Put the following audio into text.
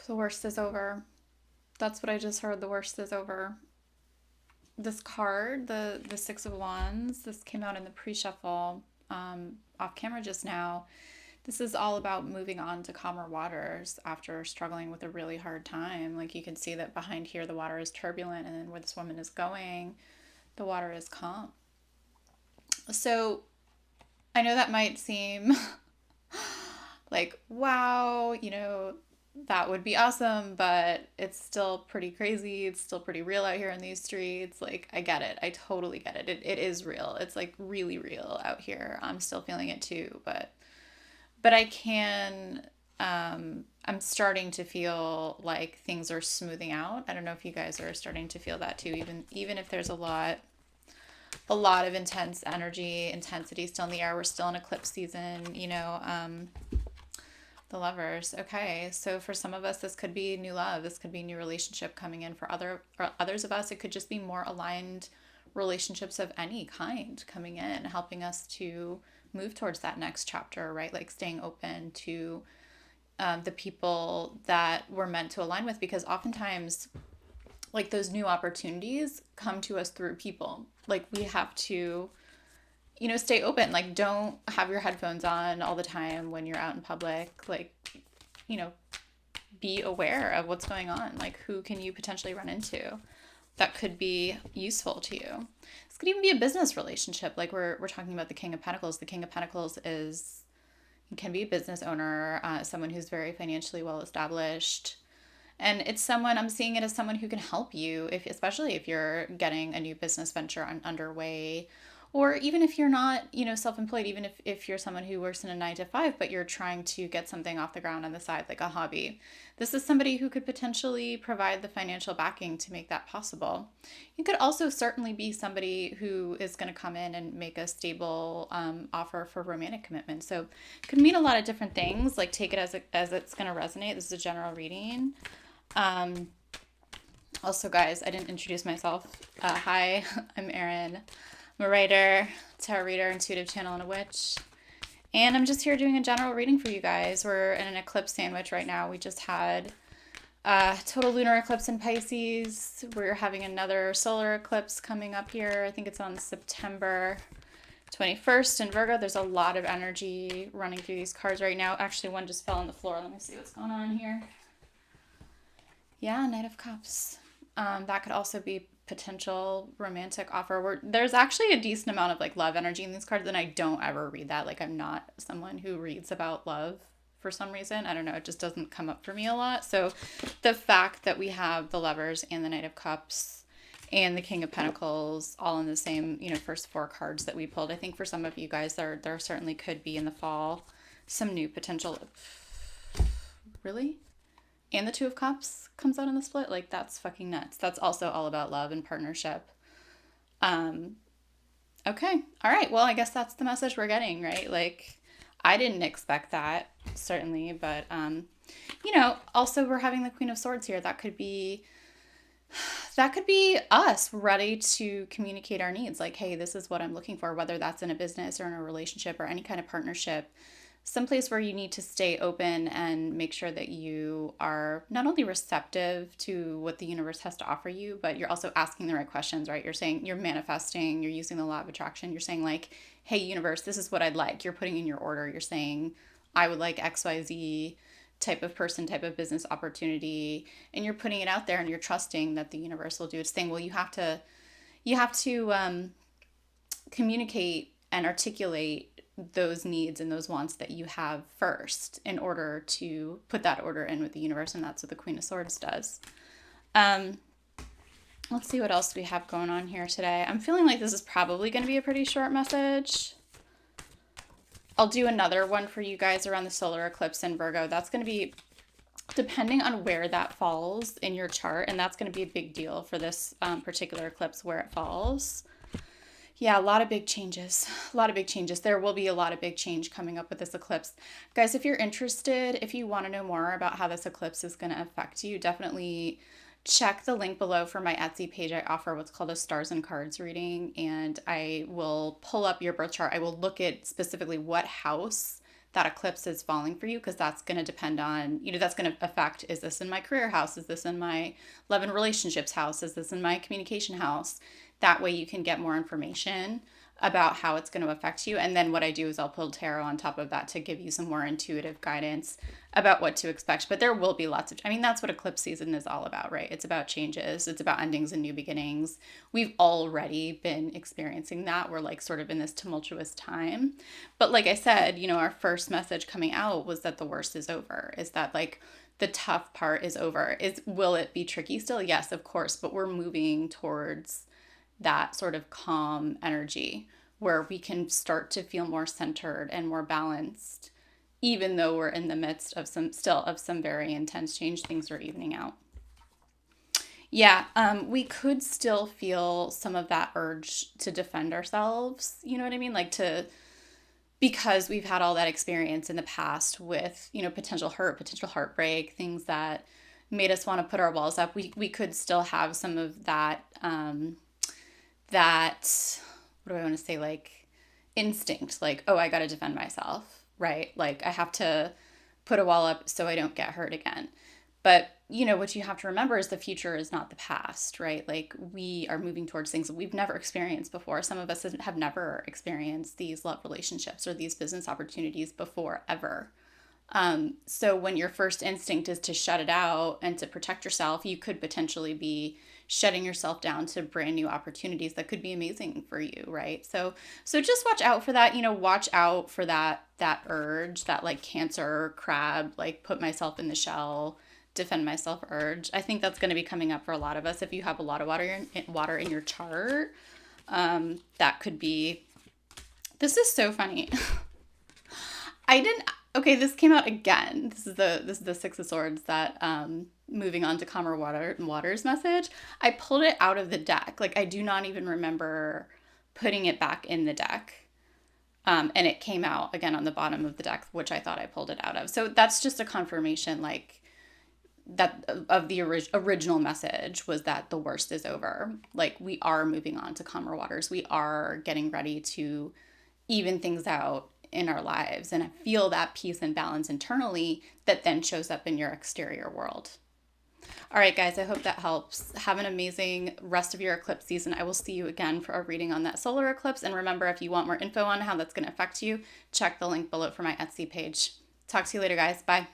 The worst is over. That's what I just heard. The worst is over. This card, the Six of Wands, this came out in the pre-shuffle off camera just now. This is all about moving on to calmer waters after struggling with a really hard time. Like you can see that behind here, the water is turbulent, and then where this woman is going, the water is calm. So I know that might seem like, wow, that would be awesome, but it's still pretty crazy. It's still pretty real out here in these streets. Like, I get it. I totally get it. It is real. It's like really real out here. I'm still feeling it too, but I can I'm starting to feel like things are smoothing out. I don't know if you guys are starting to feel that too, even if there's a lot of intense energy, intensity still in the air. We're still in eclipse season, the lovers. Okay, so for some of us, this could be new love. This could be new relationship coming in. For others of us, it could just be more aligned relationships of any kind coming in, helping us to move towards that next chapter, right? Like staying open to the people that we're meant to align with, because oftentimes, like those new opportunities come to us through people. Like we have to stay open. Like, don't have your headphones on all the time when you're out in public. Like, you know, be aware of what's going on. Like, who can you potentially run into that could be useful to you? This could even be a business relationship. Like, we're talking about the King of Pentacles. The King of Pentacles can be a business owner, someone who's very financially well established. And it's someone, I'm seeing it as someone who can help you, especially if you're getting a new business venture underway, or even if you're not, self-employed, even if you're someone who works in a 9 to 5, but you're trying to get something off the ground on the side, like a hobby. This is somebody who could potentially provide the financial backing to make that possible. You could also certainly be somebody who is going to come in and make a stable offer for romantic commitment. So it could mean a lot of different things. Like, take it as it's going to resonate. This is a general reading. Um, Also, guys, I didn't introduce myself. Hi, I'm Erin. I'm a writer, tarot reader, intuitive channel, and a witch. And I'm just here doing a general reading for you guys. We're in an eclipse sandwich right now. We just had a total lunar eclipse in Pisces. We're having another solar eclipse coming up here. I think it's on September 21st in Virgo. There's a lot of energy running through these cards right now. Actually, one just fell on the floor. Let me see what's going on here. Yeah, Knight of Cups. That could also be potential romantic offer. There's actually a decent amount of like love energy in these cards, and I don't ever read that. Like, I'm not someone who reads about love for some reason. I don't know. It just doesn't come up for me a lot. So the fact that we have the Lovers and the Knight of Cups and the King of Pentacles all in the same, first four cards that we pulled, I think for some of you guys, there certainly could be in the fall some new potential. Really? And the Two of Cups comes out in the split. Like, that's fucking nuts. That's also all about love and partnership. Okay. All right. Well, I guess that's the message we're getting, right? Like, I didn't expect that, certainly, but also we're having the Queen of Swords here. That could be us ready to communicate our needs. Like, hey, this is what I'm looking for, whether that's in a business or in a relationship or any kind of partnership. Someplace where you need to stay open and make sure that you are not only receptive to what the universe has to offer you, but you're also asking the right questions, right? You're saying, you're manifesting, you're using the law of attraction. You're saying, like, hey, universe, this is what I'd like. You're putting in your order. You're saying, I would like XYZ type of person, type of business opportunity. And you're putting it out there, and you're trusting that the universe will do its thing. Well, you have to communicate and articulate those needs and those wants that you have first in order to put that order in with the universe, and that's what the Queen of Swords does. Um, let's see what else we have going on here today. I'm feeling like this is probably going to be a pretty short message. I'll do another one for you guys around the solar eclipse in Virgo. That's going to be depending on where that falls in your chart, and that's going to be a big deal for this particular eclipse, where it falls. Yeah, a lot of big changes. A lot of big changes. There will be a lot of big change coming up with this eclipse. Guys, if you're interested, if you want to know more about how this eclipse is going to affect you, definitely check the link below for my Etsy page. I offer what's called a stars and cards reading, and I will pull up your birth chart. I will look at specifically what house that eclipse is falling for you, because that's going to depend on, that's going to affect, is this in my career house? Is this in my love and relationships house? Is this in my communication house? That way you can get more information about how it's going to affect you. And then what I do is I'll pull tarot on top of that to give you some more intuitive guidance about what to expect. But there will be lots of, that's what eclipse season is all about, right? It's about changes, it's about endings and new beginnings. We've already been experiencing that. We're like sort of in this tumultuous time. But like I said, our first message coming out was that the worst is over, is that like the tough part is over. Will it be tricky still? Yes, of course, but we're moving towards that sort of calm energy where we can start to feel more centered and more balanced, even though we're in the midst of some very intense change. Things are evening out. Yeah, we could still feel some of that urge to defend ourselves, you know what I mean? Because we've had all that experience in the past with, potential hurt, potential heartbreak, things that made us want to put our walls up. We could still have some of that, what do I want to say, like instinct, like, oh, I got to defend myself, right? Like I have to put a wall up so I don't get hurt again. But, what you have to remember is the future is not the past, right? Like we are moving towards things that we've never experienced before. Some of us have never experienced these love relationships or these business opportunities before, ever. So when your first instinct is to shut it out and to protect yourself, you could potentially be shutting yourself down to brand new opportunities that could be amazing for you, right? So just watch out for that, watch out for that urge, that like Cancer crab, like put myself in the shell, defend myself urge. I think that's going to be coming up for a lot of us. If you have a lot of water in your chart, that could be. This is so funny. Okay, this came out again. This is the Six of Swords, that moving on to calmer waters message. I pulled it out of the deck. Like I do not even remember putting it back in the deck. And it came out again on the bottom of the deck, which I thought I pulled it out of. So that's just a confirmation, like that of the original message was that the worst is over. Like we are moving on to calmer waters. We are getting ready to even things out in our lives and feel that peace and balance internally that then shows up in your exterior world. All right, guys, I hope that helps. Have an amazing rest of your eclipse season. I will see you again for a reading on that solar eclipse. And remember, if you want more info on how that's going to affect you, check the link below for my Etsy page. Talk to you later, guys. Bye.